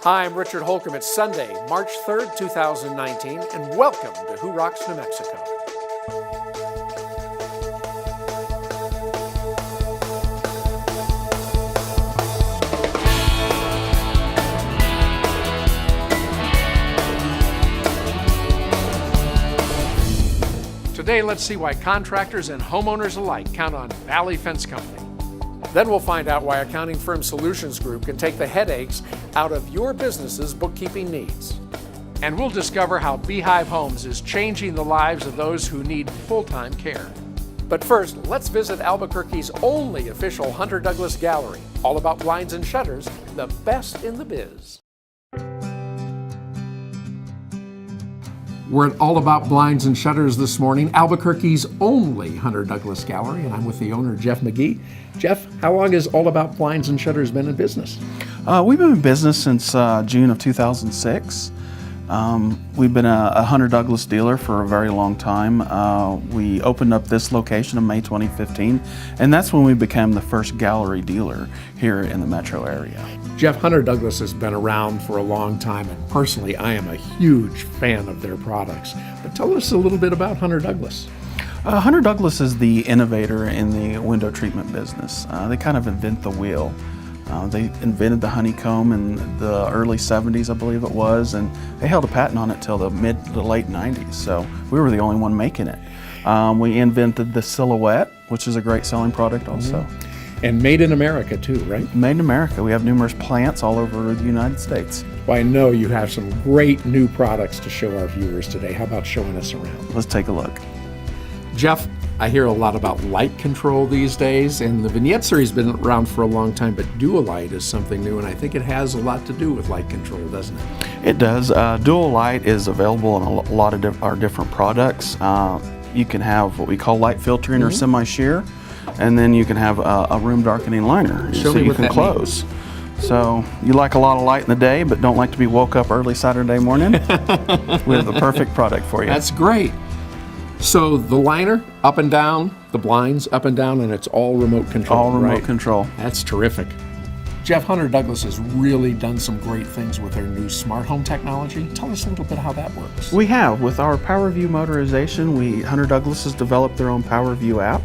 Hi, I'm Richard Holcomb. It's Sunday, March 3rd, 2019, and welcome to Who Rocks New Mexico. Today, let's see why contractors and homeowners alike count on Valley Fence Company. Then we'll find out why Accounting Firm Solutions Group can take the headaches out of your business's bookkeeping needs. And we'll discover how Beehive Homes is changing the lives of those who need full-time care. But first, let's visit Albuquerque's only official Hunter Douglas Gallery, all about blinds and shutters, the best in the biz. We're at All About Blinds and Shutters this morning, Albuquerque's only Hunter Douglas Gallery, and I'm with the owner, Jeff McGee. Jeff, how long has All About Blinds and Shutters been in business? We've been in business since June of 2006. We've been a Hunter Douglas dealer for a very long time. We opened up this location in May 2015, and that's when we became the first gallery dealer here in the metro area. Jeff, Hunter Douglas has been around for a long time, and personally, I am a huge fan of their products. But tell us a little bit about Hunter Douglas. Hunter Douglas is the innovator in the window treatment business. They kind of invent the wheel. They invented the honeycomb in the early 70s, I believe it was, and they held a patent on it till the mid to late 90s, so we were the only one making it. We invented the Silhouette, which is a great selling product also. Mm-hmm. And made in America too, right? Made in America. We have numerous plants all over the United States. Well, I know you have some great new products to show our viewers today. How about showing us around? Let's take a look. Jeff, I hear a lot about light control these days, and the Vignette series has been around for a long time, but Dual-Light is something new, and I think it has a lot to do with light control, doesn't it? It does. Dual-Light is available in a lot of our different products. You can have what we call light filtering or semi-sheer, and then you can have a room darkening liner so you can close. So you like a lot of light in the day, but don't like to be woke up early Saturday morning? We have the perfect product for you. That's great. So the liner up and down, the blinds up and down, and it's all remote control. All remote control. That's terrific. Jeff, Hunter Douglas has really done some great things with their new smart home technology. Tell us a little bit how that works. We have. With our PowerView motorization, Hunter Douglas has developed their own PowerView app.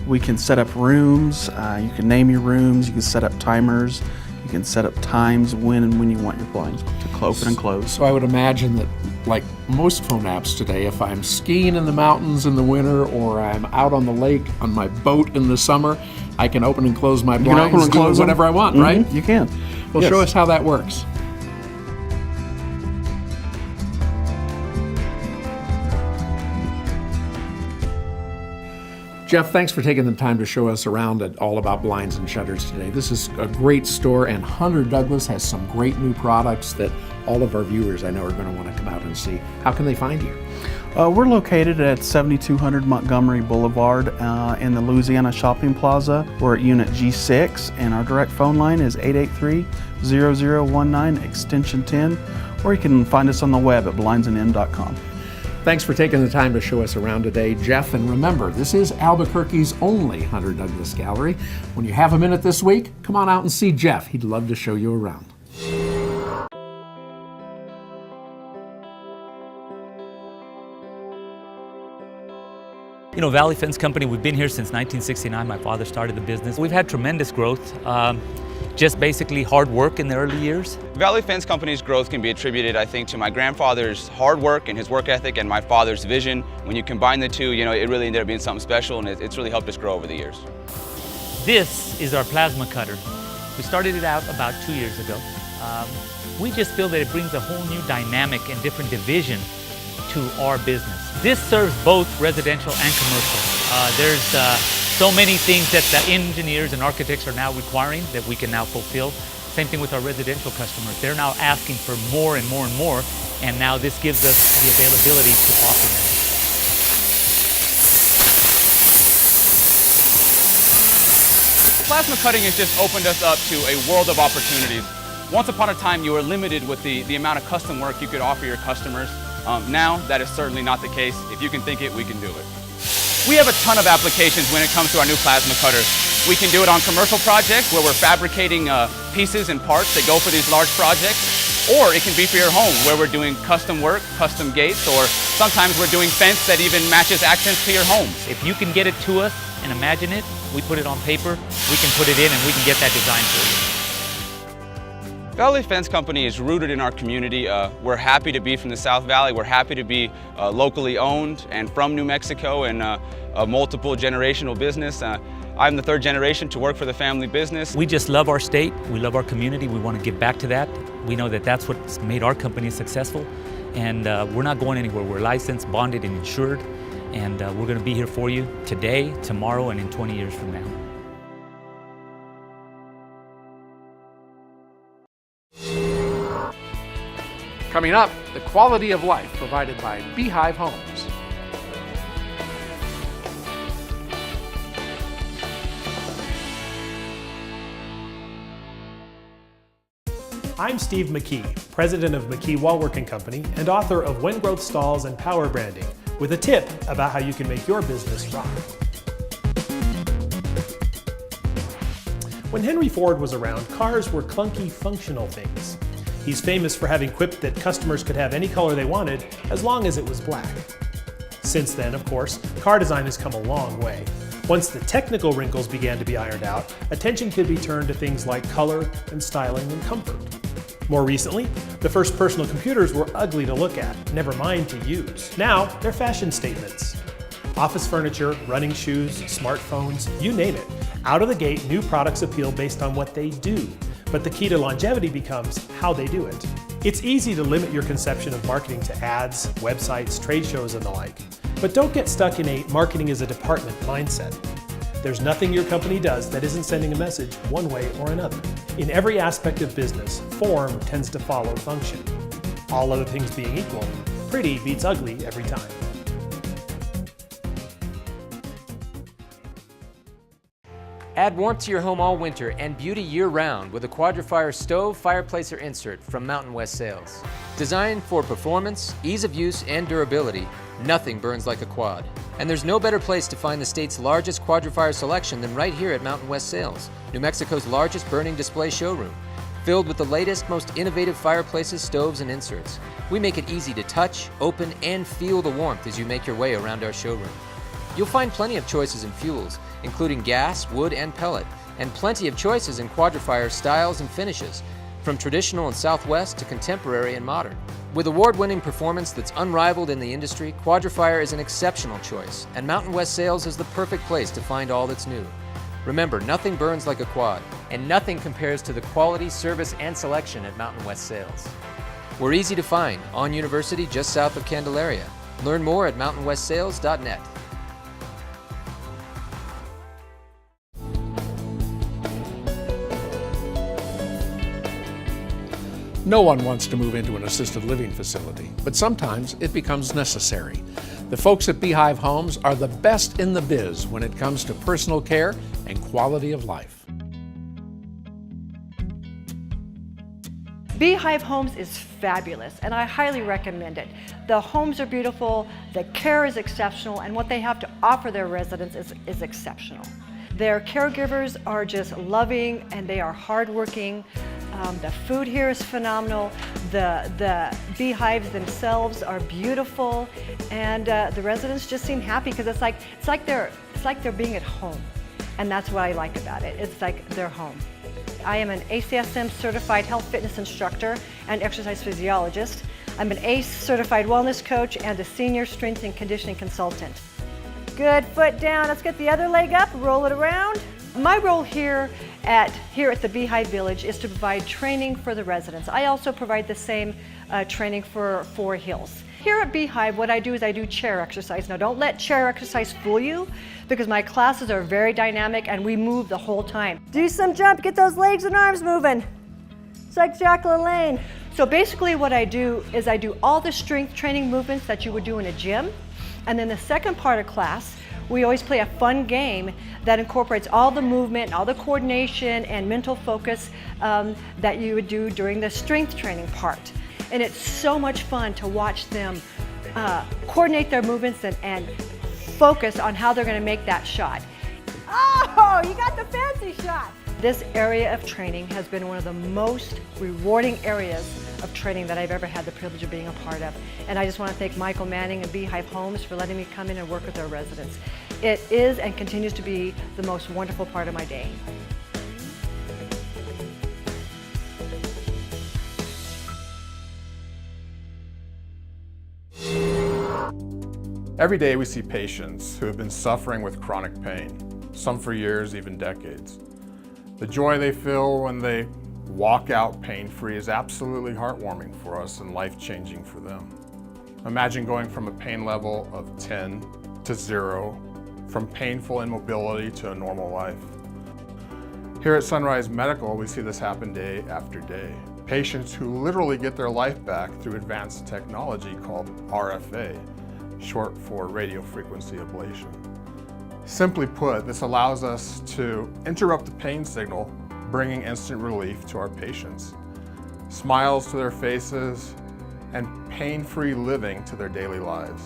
We can set up rooms, you can name your rooms, you can set up timers, you can set up times when you want your blinds to open and close. So I would imagine that, like most phone apps today, if I'm skiing in the mountains in the winter or I'm out on the lake on my boat in the summer, I can open and close my blinds, you can open and close whatever I want, right? You can. Well, show us how that works. Jeff, thanks for taking the time to show us around at All About Blinds and Shutters today. This is a great store, and Hunter Douglas has some great new products that all of our viewers I know are going to want to come out and see. How can they find you? We're located at 7200 Montgomery Boulevard in the Louisiana Shopping Plaza. We're at Unit G6, and our direct phone line is 883-0019, extension 10, or you can find us on the web at blindsandm.com. Thanks for taking the time to show us around today, Jeff. And remember, this is Albuquerque's only Hunter Douglas Gallery. When you have a minute this week, come on out and see Jeff. He'd love to show you around. You know, Valley Fence Company, we've been here since 1969. My father started the business. We've had tremendous growth. Just basically hard work in the early years. Valley Fence Company's growth can be attributed, I think, to my grandfather's hard work and his work ethic and my father's vision. When you combine the two, you know, it really ended up being something special, and it's really helped us grow over the years. This is our plasma cutter. We started it out about 2 years ago. We just feel that it brings a whole new dynamic and different division to our business. This serves both residential and commercial. There's so many things that the engineers and architects are now requiring that we can now fulfill. Same thing with our residential customers. They're now asking for more and more and more, and now this gives us the availability to offer them. Plasma cutting has just opened us up to a world of opportunities. Once upon a time, you were limited with the amount of custom work you could offer your customers. Now, that is certainly not the case. If you can think it, we can do it. We have a ton of applications when it comes to our new plasma cutters. We can do it on commercial projects where we're fabricating pieces and parts that go for these large projects. Or it can be for your home where we're doing custom work, custom gates, or sometimes we're doing fence that even matches accents to your home. If you can get it to us and imagine it, we put it on paper, we can put it in and we can get that design for you. Valley Fence Company is rooted in our community. We're happy to be from the South Valley. We're happy to be locally owned and from New Mexico and a multiple generational business. I'm the third generation to work for the family business. We just love our state, we love our community, we want to give back to that. We know that that's what's made our company successful, and we're not going anywhere. We're licensed, bonded, and insured, and we're going to be here for you today, tomorrow, and in 20 years from now. Coming up, the quality of life provided by Beehive Homes. I'm Steve McKee, president of McKee Wallworking Company and author of When Growth Stalls and Power Branding, with a tip about how you can make your business rock. When Henry Ford was around, cars were clunky, functional things. He's famous for having quipped that customers could have any color they wanted as long as it was black. Since then, of course, car design has come a long way. Once the technical wrinkles began to be ironed out, attention could be turned to things like color and styling and comfort. More recently, the first personal computers were ugly to look at, never mind to use. Now, they're fashion statements. Office furniture, running shoes, smartphones, you name it. Out of the gate, new products appeal based on what they do. But the key to longevity becomes how they do it. It's easy to limit your conception of marketing to ads, websites, trade shows, and the like. But don't get stuck in a marketing is a department mindset. There's nothing your company does that isn't sending a message one way or another. In every aspect of business, form tends to follow function. All other things being equal, pretty beats ugly every time. Add warmth to your home all winter and beauty year-round with a Quadra-Fire stove, fireplace, or insert from Mountain West Sales. Designed for performance, ease of use, and durability, nothing burns like a quad. And there's no better place to find the state's largest Quadra-Fire selection than right here at Mountain West Sales, New Mexico's largest burning display showroom. Filled with the latest, most innovative fireplaces, stoves, and inserts. We make it easy to touch, open, and feel the warmth as you make your way around our showroom. You'll find plenty of choices in fuels, including gas, wood, and pellet, and plenty of choices in Quadra-Fire styles and finishes, from traditional and Southwest to contemporary and modern. With award-winning performance that's unrivaled in the industry, Quadra-Fire is an exceptional choice, and Mountain West Sales is the perfect place to find all that's new. Remember, nothing burns like a quad, and nothing compares to the quality, service, and selection at Mountain West Sales. We're easy to find, on University just south of Candelaria. Learn more at mountainwestsales.net. No one wants to move into an assisted living facility, but sometimes it becomes necessary. The folks at Beehive Homes are the best in the biz when it comes to personal care and quality of life. Beehive Homes is fabulous, and I highly recommend it. The homes are beautiful, the care is exceptional, and what they have to offer their residents is exceptional. Their caregivers are just loving, and they are hardworking. The food here is phenomenal. The beehives themselves are beautiful, and the residents just seem happy because it's like they're being at home, and that's what I like about it. It's like they're home. I am an ACSM certified health fitness instructor and exercise physiologist. I'm an ACE certified wellness coach and a senior strength and conditioning consultant. Good, foot down. Let's get the other leg up, roll it around. My role here at the Beehive Village is to provide training for the residents. I also provide the same training for Four Hills. Here at Beehive, what I do is I do chair exercise. Now don't let chair exercise fool you, because my classes are very dynamic and we move the whole time. Do some jump, get those legs and arms moving. It's like Jacqueline Lane. So basically what I do is I do all the strength training movements that you would do in a gym. And then the second part of class, we always play a fun game that incorporates all the movement, all the coordination and mental focus that you would do during the strength training part. And it's so much fun to watch them coordinate their movements and focus on how they're going to make that shot. Oh, you got the fancy shot. This area of training has been one of the most rewarding areas of training that I've ever had the privilege of being a part of. And I just want to thank Michael Manning and Beehive Homes for letting me come in and work with their residents. It is and continues to be the most wonderful part of my day. Every day we see patients who have been suffering with chronic pain, some for years, even decades. The joy they feel when they walk out pain-free is absolutely heartwarming for us and life-changing for them. Imagine going from a pain level of 10 to 0, from painful immobility to a normal life. Here at Sunrise Medical, we see this happen day after day. Patients who literally get their life back through advanced technology called RFA, short for radiofrequency ablation. Simply put, this allows us to interrupt the pain signal, bringing instant relief to our patients, smiles to their faces, and pain-free living to their daily lives.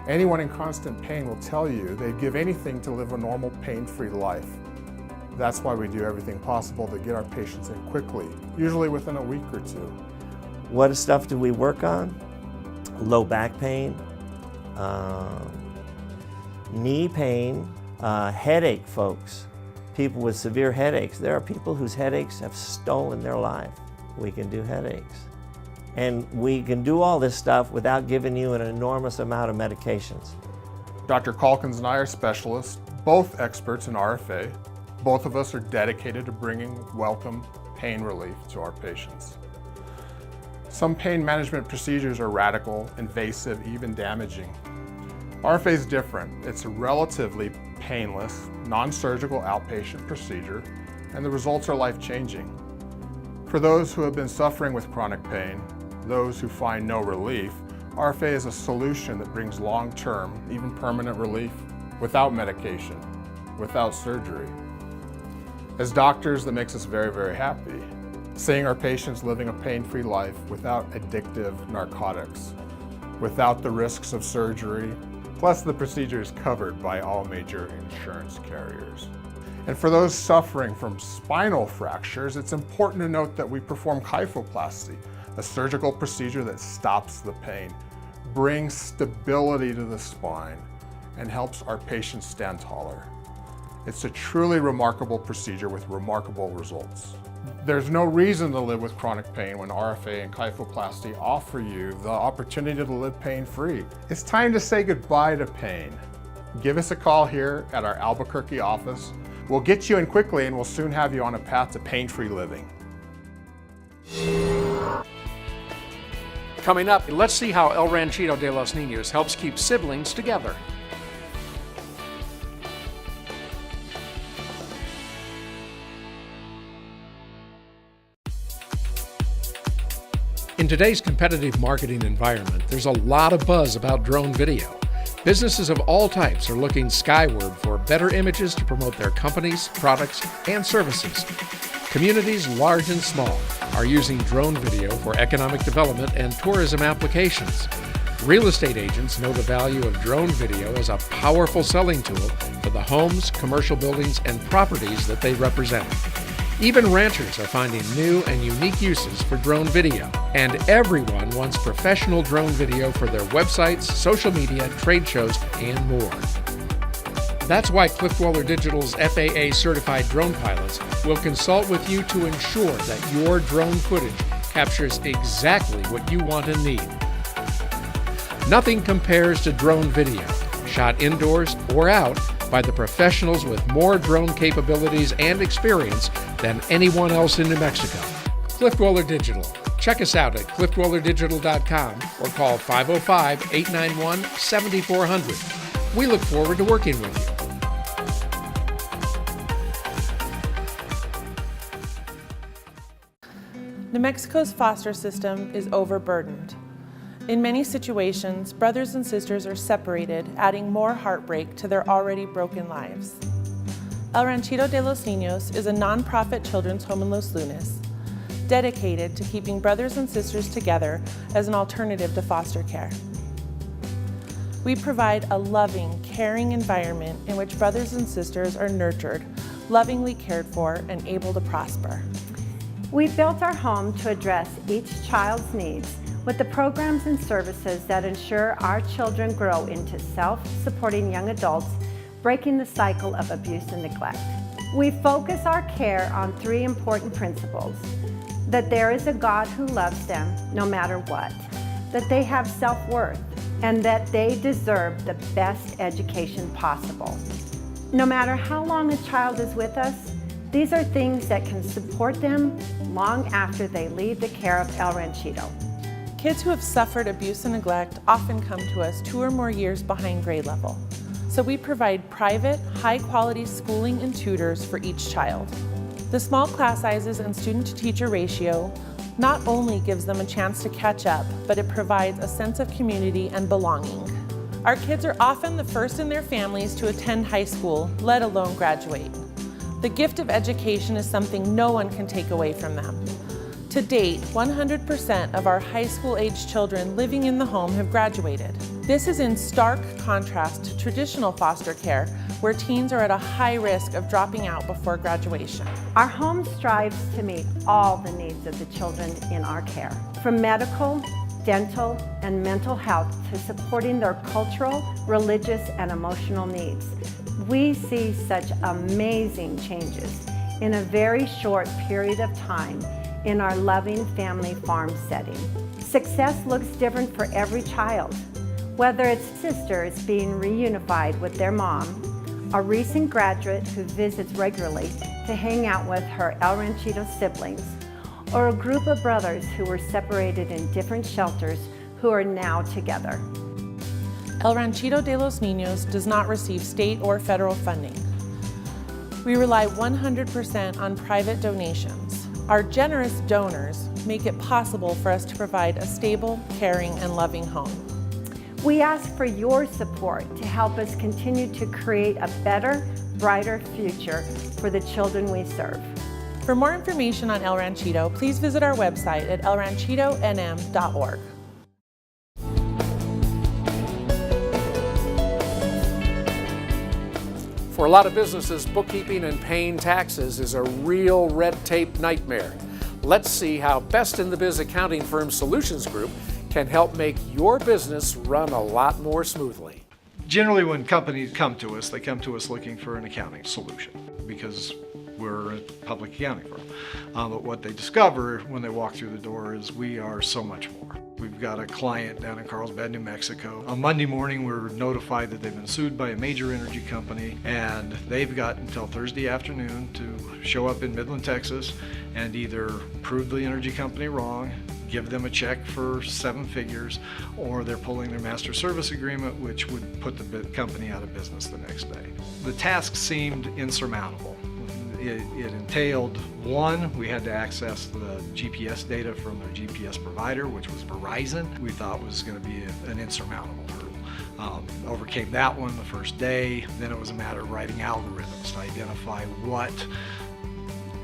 Anyone in constant pain will tell you they'd give anything to live a normal, pain-free life. That's why we do everything possible to get our patients in quickly, usually within a week or two. What stuff do we work on? Low back pain, knee pain, headache, folks. People with severe headaches. There are people whose headaches have stolen their life. We can do headaches. And we can do all this stuff without giving you an enormous amount of medications. Dr. Calkins and I are specialists, both experts in RFA. Both of us are dedicated to bringing welcome pain relief to our patients. Some pain management procedures are radical, invasive, even damaging. RFA is different. It's a relatively painless, non-surgical outpatient procedure, and the results are life-changing. For those who have been suffering with chronic pain, those who find no relief, RFA is a solution that brings long-term, even permanent relief without medication, without surgery. As doctors, that makes us very, very happy. Seeing our patients living a pain-free life without addictive narcotics, without the risks of surgery, plus the procedure is covered by all major insurance carriers. And for those suffering from spinal fractures, it's important to note that we perform kyphoplasty, a surgical procedure that stops the pain, brings stability to the spine, and helps our patients stand taller. It's a truly remarkable procedure with remarkable results. There's no reason to live with chronic pain when RFA and kyphoplasty offer you the opportunity to live pain-free. It's time to say goodbye to pain. Give us a call here at our Albuquerque office. We'll get you in quickly and we'll soon have you on a path to pain-free living. Coming up, let's see how El Ranchito de los Niños helps keep siblings together. In today's competitive marketing environment, there's a lot of buzz about drone video. Businesses of all types are looking skyward for better images to promote their companies, products, and services. Communities large and small are using drone video for economic development and tourism applications. Real estate agents know the value of drone video as a powerful selling tool for the homes, commercial buildings, and properties that they represent. Even ranchers are finding new and unique uses for drone video, and everyone wants professional drone video for their websites, social media, trade shows, and more. That's why Cliff Dweller Digital's FAA-certified drone pilots will consult with you to ensure that your drone footage captures exactly what you want and need. Nothing compares to drone video, shot indoors or out by the professionals with more drone capabilities and experience than anyone else in New Mexico. Cliff Dweller Digital. Check us out at cliffdwellerdigital.com or call 505-891-7400. We look forward to working with you. New Mexico's foster system is overburdened. In many situations, brothers and sisters are separated, adding more heartbreak to their already broken lives. El Ranchito de los Niños is a nonprofit children's home in Los Lunas, dedicated to keeping brothers and sisters together as an alternative to foster care. We provide a loving, caring environment in which brothers and sisters are nurtured, lovingly cared for, and able to prosper. We built our home to address each child's needs with the programs and services that ensure our children grow into self-supporting young adults, breaking the cycle of abuse and neglect. We focus our care on 3 important principles: that there is a God who loves them no matter what, that they have self-worth, and that they deserve the best education possible. No matter how long a child is with us, these are things that can support them long after they leave the care of El Ranchito. Kids who have suffered abuse and neglect often come to us 2 or more years behind grade level. So we provide private, high-quality schooling and tutors for each child. The small class sizes and student-to-teacher ratio not only gives them a chance to catch up, but it provides a sense of community and belonging. Our kids are often the first in their families to attend high school, let alone graduate. The gift of education is something no one can take away from them. To date, 100% of our high school-aged children living in the home have graduated. This is in stark contrast to traditional foster care, where teens are at a high risk of dropping out before graduation. Our home strives to meet all the needs of the children in our care, from medical, dental, and mental health to supporting their cultural, religious, and emotional needs. We see such amazing changes in a very short period of time in our loving family farm setting. Success looks different for every child, whether it's sisters being reunified with their mom, a recent graduate who visits regularly to hang out with her El Ranchito siblings, or a group of brothers who were separated in different shelters who are now together. El Ranchito de los Niños does not receive state or federal funding. We rely 100% on private donations. Our generous donors make it possible for us to provide a stable, caring, and loving home. We ask for your support to help us continue to create a better, brighter future for the children we serve. For more information on El Ranchito, please visit our website at elranchitonm.org. For a lot of businesses, bookkeeping and paying taxes is a real red tape nightmare. Let's see how Best in the Biz accounting firm Solutions Group can help make your business run a lot more smoothly. Generally, when companies come to us, they come to us looking for an accounting solution because we're a public accounting firm. But what they discover when they walk through the door is we are so much more. We've got a client down in Carlsbad, New Mexico. On Monday morning, we're notified that they've been sued by a major energy company, and they've got until Thursday afternoon to show up in Midland, Texas, and either prove the energy company wrong, give them a check for 7 figures, or they're pulling their master service agreement, which would put the company out of business the next day. The task seemed insurmountable. It entailed, one, we had to access the GPS data from their GPS provider, which was Verizon. We thought was going to be an insurmountable hurdle. Overcame that one the first day. Then it was a matter of writing algorithms to identify what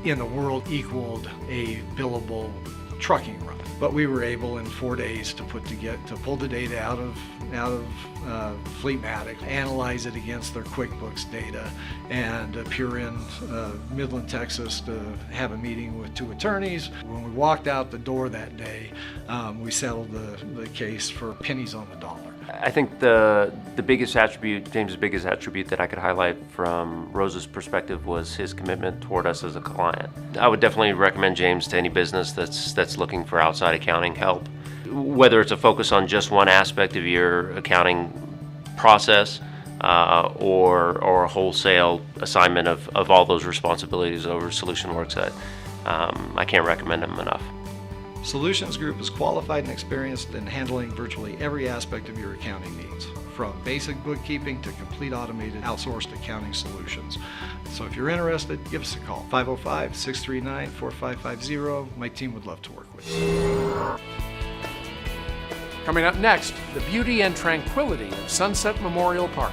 in the world equaled a billable trucking run. But we were able in 4 days to pull the data out of Fleetmatic, analyze it against their QuickBooks data, and appear in Midland, Texas to have a meeting with 2 attorneys. When we walked out the door that day, we settled the case for pennies on the dollar. I think the biggest attribute, James's biggest attribute that I could highlight from Rose's perspective was his commitment toward us as a client. I would definitely recommend James to any business that's looking for outside accounting help. Whether it's a focus on just one aspect of your accounting process or a wholesale assignment of all those responsibilities over SolutionWorks, I can't recommend him enough. Solutions Group is qualified and experienced in handling virtually every aspect of your accounting needs, from basic bookkeeping to complete automated outsourced accounting solutions. So if you're interested, give us a call, 505-639-4550. My team would love to work with you. Coming up next, the beauty and tranquility of Sunset Memorial Park.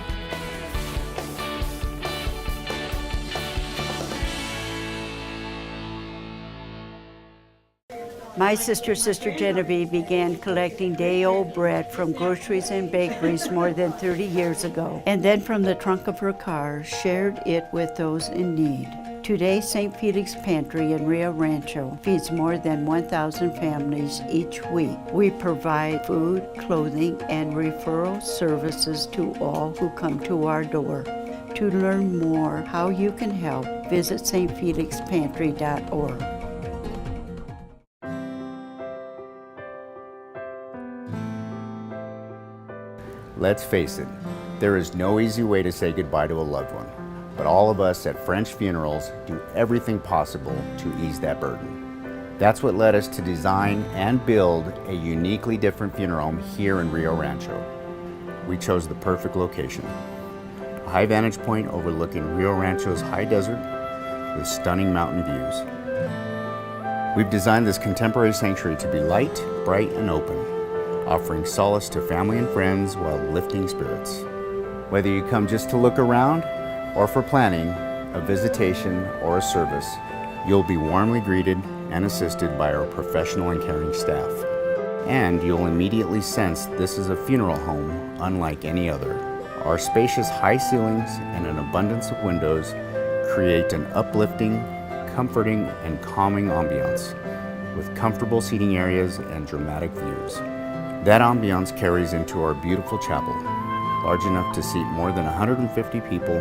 My sister Genevieve began collecting day-old bread from groceries and bakeries more than 30 years ago, and then from the trunk of her car shared it with those in need. Today, St. Felix Pantry in Rio Rancho feeds more than 1,000 families each week. We provide food, clothing, and referral services to all who come to our door. To learn more how you can help, visit stfelixpantry.org. Let's face it, there is no easy way to say goodbye to a loved one, but all of us at French Funerals do everything possible to ease that burden. That's what led us to design and build a uniquely different funeral home here in Rio Rancho. We chose the perfect location. A high vantage point overlooking Rio Rancho's high desert with stunning mountain views. We've designed this contemporary sanctuary to be light, bright, and open, offering solace to family and friends while lifting spirits. Whether you come just to look around or for planning, a visitation, or a service, you'll be warmly greeted and assisted by our professional and caring staff. And you'll immediately sense this is a funeral home unlike any other. Our spacious high ceilings and an abundance of windows create an uplifting, comforting, and calming ambiance with comfortable seating areas and dramatic views. That ambiance carries into our beautiful chapel, large enough to seat more than 150 people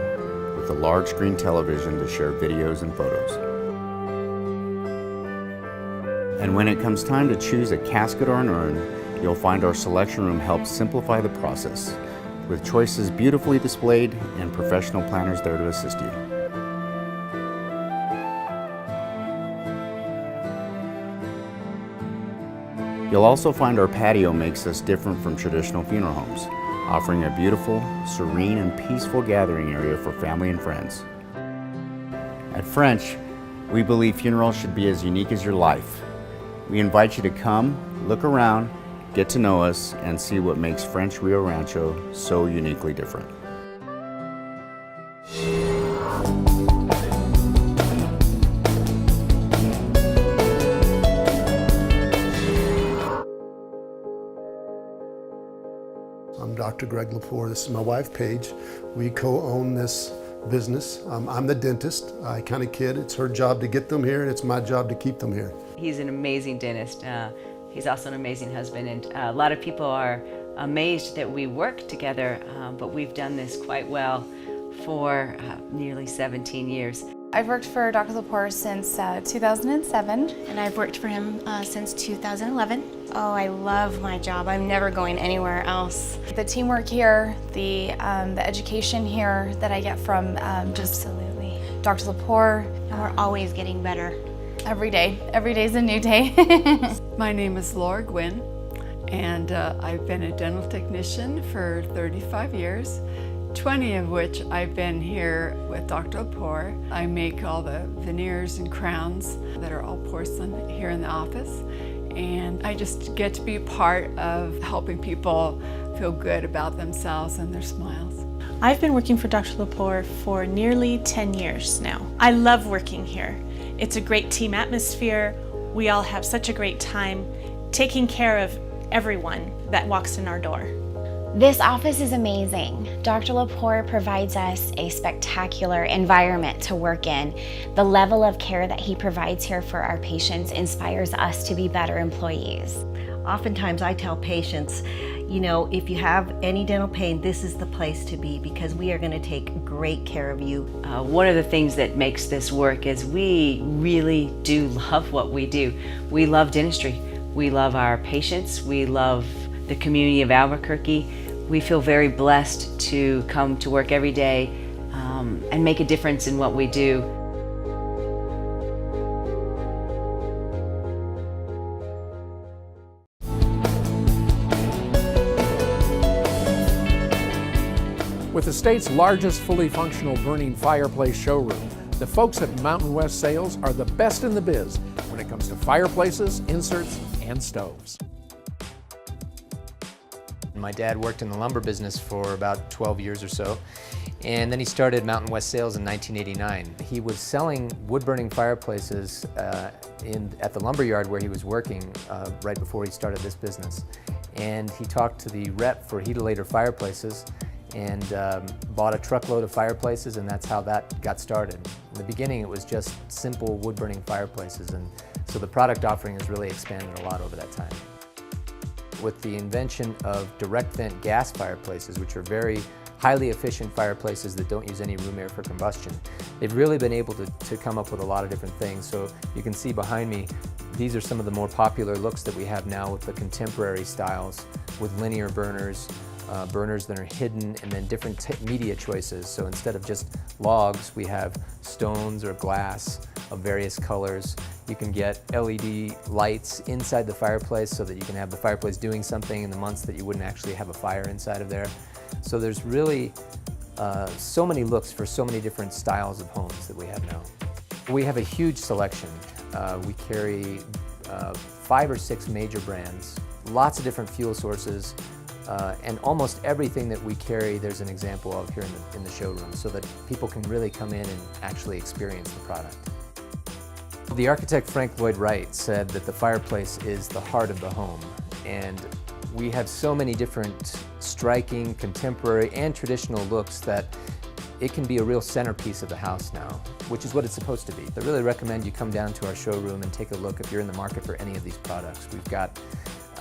with a large screen television to share videos and photos. And when it comes time to choose a casket or an urn, you'll find our selection room helps simplify the process, with choices beautifully displayed and professional planners there to assist you. You'll also find our patio makes us different from traditional funeral homes, offering a beautiful, serene, and peaceful gathering area for family and friends. At French, we believe funerals should be as unique as your life. We invite you to come, look around, get to know us, and see what makes French Rio Rancho so uniquely different. I'm Dr. Greg Lepore. This is my wife, Paige. We co-own this business. I'm the dentist. I kind of kid. It's her job to get them here, and it's my job to keep them here. He's an amazing dentist. He's also an amazing husband, and a lot of people are amazed that we work together, but we've done this quite well for nearly 17 years. I've worked for Dr. Lepore since 2007. And I've worked for him since 2011. Oh, I love my job. I'm never going anywhere else. The teamwork here, the education here that I get from just Absolutely. Dr. Lepore. And we're always getting better. Every day. Every day's a new day. My name is Laura Gwynn, and I've been a dental technician for 35 years. 20 of which I've been here with Dr. Lepore. I make all the veneers and crowns that are all porcelain here in the office. And I just get to be part of helping people feel good about themselves and their smiles. I've been working for Dr. Lepore for nearly 10 years now. I love working here. It's a great team atmosphere. We all have such a great time taking care of everyone that walks in our door. This office is amazing. Dr. Lepore provides us a spectacular environment to work in. The level of care that he provides here for our patients inspires us to be better employees. Oftentimes I tell patients, you know, if you have any dental pain, this is the place to be because we are going to take great care of you. One of the things that makes this work is we really do love what we do. We love dentistry. We love our patients. We love the community of Albuquerque. We feel very blessed to come to work every day and make a difference in what we do. With the state's largest fully functional burning fireplace showroom, the folks at Mountain West Sales are the best in the biz when it comes to fireplaces, inserts, and stoves. My dad worked in the lumber business for about 12 years or so, And then he started Mountain West Sales in 1989. He was selling wood-burning fireplaces at the lumber yard where he was working right before he started this business. And he talked to the rep for Heatilator Fireplaces and bought a truckload of fireplaces, and that's how that got started. In the beginning, it was just simple wood-burning fireplaces, and so the product offering has really expanded a lot over that time. With the invention of direct vent gas fireplaces, which are very highly efficient fireplaces that don't use any room air for combustion, they've really been able to come up with a lot of different things. So you can see behind me, these are some of the more popular looks that we have now with the contemporary styles, with linear burners, burners that are hidden, and then different media choices. So instead of just logs, we have stones or glass of various colors. You can get LED lights inside the fireplace so that you can have the fireplace doing something in the months that you wouldn't actually have a fire inside of there. So there's really so many looks for so many different styles of homes that we have now. We have a huge selection. We carry 5 or 6 major brands, lots of different fuel sources, and almost everything that we carry there's an example of here in the showroom, so that people can really come in and actually experience the product. The architect Frank Lloyd Wright said that the fireplace is the heart of the home, and we have so many different striking, contemporary, and traditional looks that it can be a real centerpiece of the house now, which is what it's supposed to be. I really recommend you come down to our showroom and take a look if you're in the market for any of these products. We've got,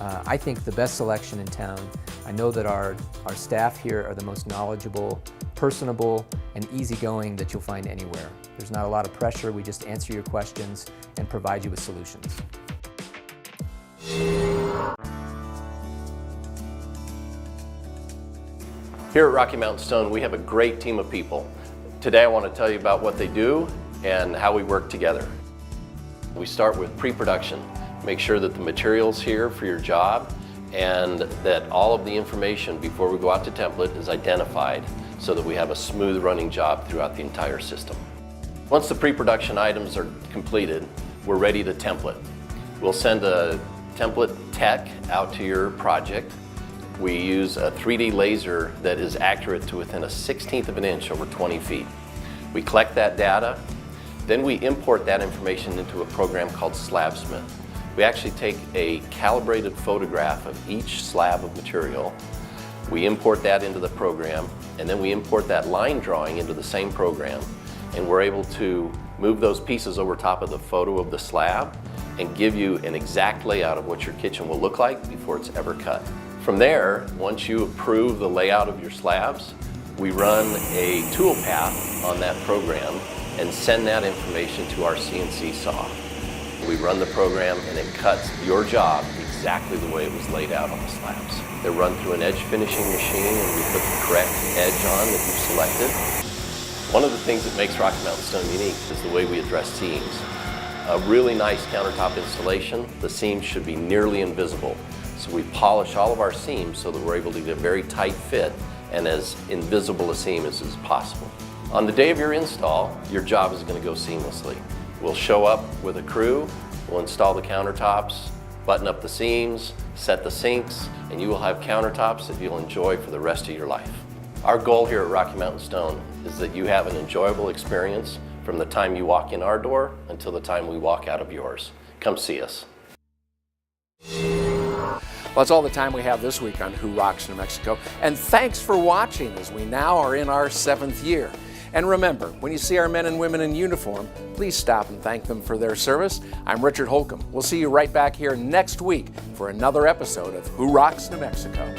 I think, the best selection in town. I know that our staff here are the most knowledgeable, personable, and easygoing that you'll find anywhere. There's not a lot of pressure. We just answer your questions and provide you with solutions. Here at Rocky Mountain Stone, we have a great team of people. Today I want to tell you about what they do and how we work together. We start with pre-production. Make sure that the material's here for your job and that all of the information before we go out to template is identified so that we have a smooth running job throughout the entire system. Once the pre-production items are completed, we're ready to template. We'll send a template tech out to your project. We use a 3D laser that is accurate to within a 1/16 of an inch over 20 feet. We collect that data, then we import that information into a program called SlabSmith. We actually take a calibrated photograph of each slab of material. We import that into the program, and then we import that line drawing into the same program, and we're able to move those pieces over top of the photo of the slab and give you an exact layout of what your kitchen will look like before it's ever cut. From there, once you approve the layout of your slabs, we run a toolpath on that program and send that information to our CNC saw. We run the program and it cuts your job exactly the way it was laid out on the slabs. They're run through an edge finishing machine and we put the correct edge on that you've selected. One of the things that makes Rocky Mountain Stone unique is the way we address seams. A really nice countertop installation, the seams should be nearly invisible. So we polish all of our seams so that we're able to get a very tight fit and as invisible a seam as is possible. On the day of your install, your job is going to go seamlessly. We'll show up with a crew, we'll install the countertops, button up the seams, set the sinks, and you will have countertops that you'll enjoy for the rest of your life. Our goal here at Rocky Mountain Stone is that you have an enjoyable experience from the time you walk in our door until the time we walk out of yours. Come see us. Well, that's all the time we have this week on Who Rocks New Mexico. And thanks for watching as we now are in our 7th year. And remember, when you see our men and women in uniform, please stop and thank them for their service. I'm Richard Holcomb. We'll see you right back here next week for another episode of Who Rocks New Mexico.